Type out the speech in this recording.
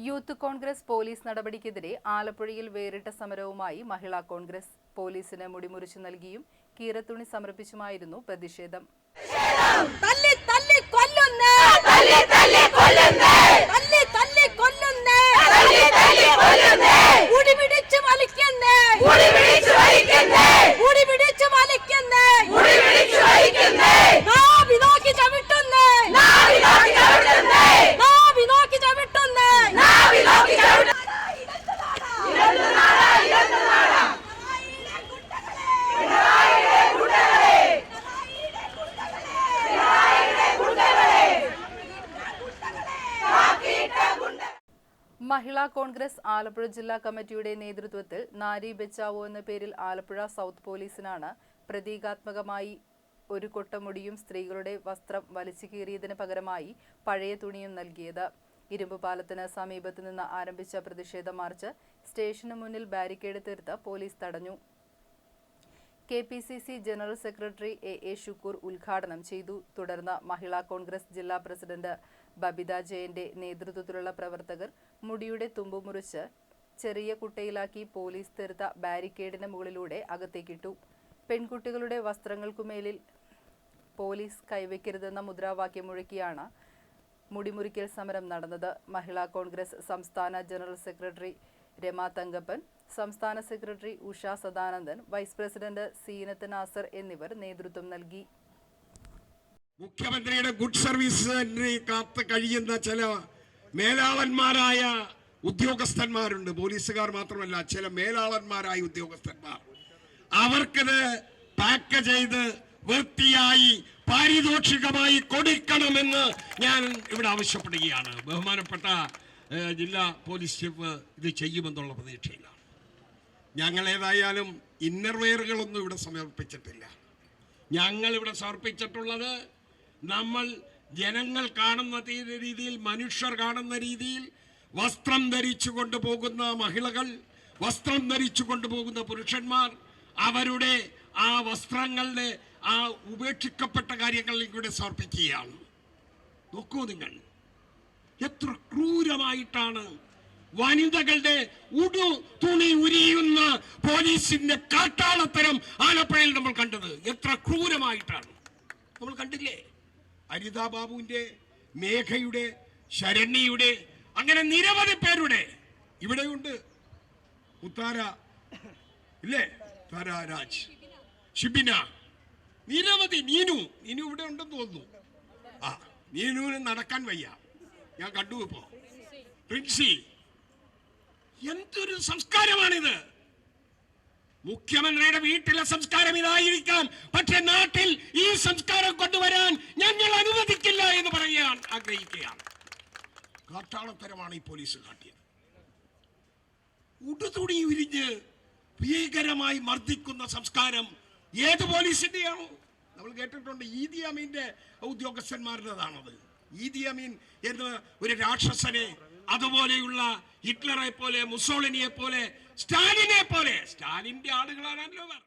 Youth Congress police നടപടിക്കെതിരെ ആലപ്പുഴയിൽ വേറിട്ട സമരവുമായി മഹിളാ കോൺഗ്രസ്. പോലീസിന് മുടിമുറിച്ചു നൽകിയും കീറത്തുണി സമർപ്പിച്ചുമായിരുന്നു പ്രതിഷേധം. മഹിളാ കോൺഗ്രസ് ആലപ്പുഴ ജില്ലാ കമ്മിറ്റിയുടെ നേതൃത്വത്തിൽ നാരി ബച്ചാവോ എന്ന പേരിൽ ആലപ്പുഴ സൗത്ത് പോലീസിനാണ് പ്രതീകാത്മകമായി ഒരു കൊട്ടമുടിയും സ്ത്രീകളുടെ വസ്ത്രം വലിച്ചു കീറിയതിന് പകരമായി പഴയ തുണിയും നൽകിയത്. ഇരുമ്പ് പാലത്തിന് സമീപത്തു നിന്ന് ആരംഭിച്ച പ്രതിഷേധ മാർച്ച് സ്റ്റേഷന് മുന്നിൽ ബാരിക്കേഡ് തീർത്ത് പോലീസ് തടഞ്ഞു. KPCC general secretary A. Shukoor ഉദ്ഘാടനം ചെയ്തു. തുടർന്ന് മഹിളാ കോൺഗ്രസ് ജില്ലാ പ്രസിഡന്റ് ബബിത ജയന്റെ നേതൃത്വത്തിലുള്ള പ്രവർത്തകർ മുടിയുടെ തുമ്പ് മുറിച്ച് ചെറിയ കുട്ടയിലാക്കി പോലീസ് തീർത്ത ബാരിക്കേഡിന് മുകളിലൂടെ അകത്തേക്കിട്ടു. പെൺകുട്ടികളുടെ വസ്ത്രങ്ങൾക്കുമേലിൽ പോലീസ് കൈവയ്ക്കരുതെന്ന മുദ്രാവാക്യം മുഴക്കിയാണ് മുടിമുറിക്കൽ സമരം നടന്നത്. മഹിളാ കോൺഗ്രസ് സംസ്ഥാന ജനറൽ സെക്രട്ടറി രമ തങ്കപ്പൻ, സംസ്ഥാന secretary Usha Sadanandan, vice president Seenath Nasar എന്നിവർ നേതൃത്വം നൽകി. മുഖ്യമന്ത്രിയുടെ ഗുഡ് സർവീസ് കാത്ത് കഴിയുന്ന ചില മേലാളന്മാരായ ഉദ്യോഗസ്ഥന്മാരുണ്ട്. പോലീസുകാർ മാത്രമല്ല, ചില മേലാളന്മാരായ ഉദ്യോഗസ്ഥന്മാർ. അവർക്കത് പാക്ക് ചെയ്ത് വൃത്തിയായി പാരിതോഷികമായി കൊടുക്കണമെന്ന് ഞാൻ ഇവിടെ ആവശ്യപ്പെടുകയാണ്. ബഹുമാനപ്പെട്ട ജില്ലാ പോലീസ് ചീഫ് ഇത് ചെയ്യുമെന്നുള്ള പ്രതീക്ഷയിലാണ്. ഞങ്ങൾ ഏതായാലും ഇന്നർവെയറുകളൊന്നും ഇവിടെ സമർപ്പിച്ചിട്ടില്ല. ഞങ്ങളിവിടെ സമർപ്പിച്ചിട്ടുള്ളത് നമ്മൾ ജനങ്ങൾ കാണുന്ന രീതിയിൽ, മനുഷ്യർ കാണുന്ന രീതിയിൽ വസ്ത്രം ധരിച്ചു കൊണ്ടുപോകുന്ന മഹിളകൾ, വസ്ത്രം ധരിച്ചു കൊണ്ടുപോകുന്ന പുരുഷന്മാർ, അവരുടെ ആ വസ്ത്രങ്ങളുടെ ആ ഉപേക്ഷിക്കപ്പെട്ട കാര്യങ്ങൾ ഇവിടെ സമർപ്പിക്കുകയാണ്. നോക്കൂ നിങ്ങൾ, എത്ര ക്രൂരമായിട്ടാണ് വനിതകളുടെ തുണി ഉരിയുന്ന പോലീസിന്റെ കാട്ടാളത്തരം ആലപ്പുഴയിൽ നമ്മൾ കണ്ടത്. എത്ര ക്രൂരമായിട്ടാണ് നമ്മൾ കണ്ടില്ലേ? അരിതാ ബാബുവിന്റെ, മേഘയുടെ, ശരണ്യയുടെ, അങ്ങനെ നിരവധി പേരുടെ ഇവിടെയുണ്ട്. മുത്താര ഇല്ലേ, താരാരാജ്, ഷിബിന, നിരവധി. നീനു ഇവിടെ ഉണ്ടെന്ന് തോന്നുന്നു. ആ, നീനുവിന് നടക്കാൻ വയ്യ, ഞാൻ കണ്ടു. ഇപ്പോ പ്രിൻസി, എന്തൊരു സംസ്കാരമാണിത്! മുഖ്യമന്ത്രിയുടെ വീട്ടിലെ സംസ്കാരം ഇതായിരിക്കാം, പക്ഷെ നാട്ടിൽ ഈ സംസ്കാരം കൊണ്ടുവരാൻ ഞങ്ങൾ അനുവദിക്കില്ല എന്ന് പറയാൻ ആഗ്രഹിക്കുകയാണ്. കാട്ടാളത്തരമാണ് ഈ പോലീസ് കാട്ടിയത്. ഉടുതുണി ഉരിഞ്ഞ് ഭീകരമായി മർദ്ദിക്കുന്ന സംസ്കാരം ഏത് പോലീസിന്റെയാണോ? നമ്മൾ കേട്ടിട്ടുണ്ട്, ഈദി അമീന്റെ ഉദ്യോഗസ്ഥന്മാരുടേതാണത്. ഈദി അമീൻ എന്ന ഒരു രാക്ഷസനെ, അതുപോലെയുള്ള ഹിറ്റ്ലറെ പോലെ, മുസോളിനിയെ പോലെ, സ്റ്റാലിനെ പോലെ, സ്റ്റാലിന്റെ ആളുകളാണല്ലോ.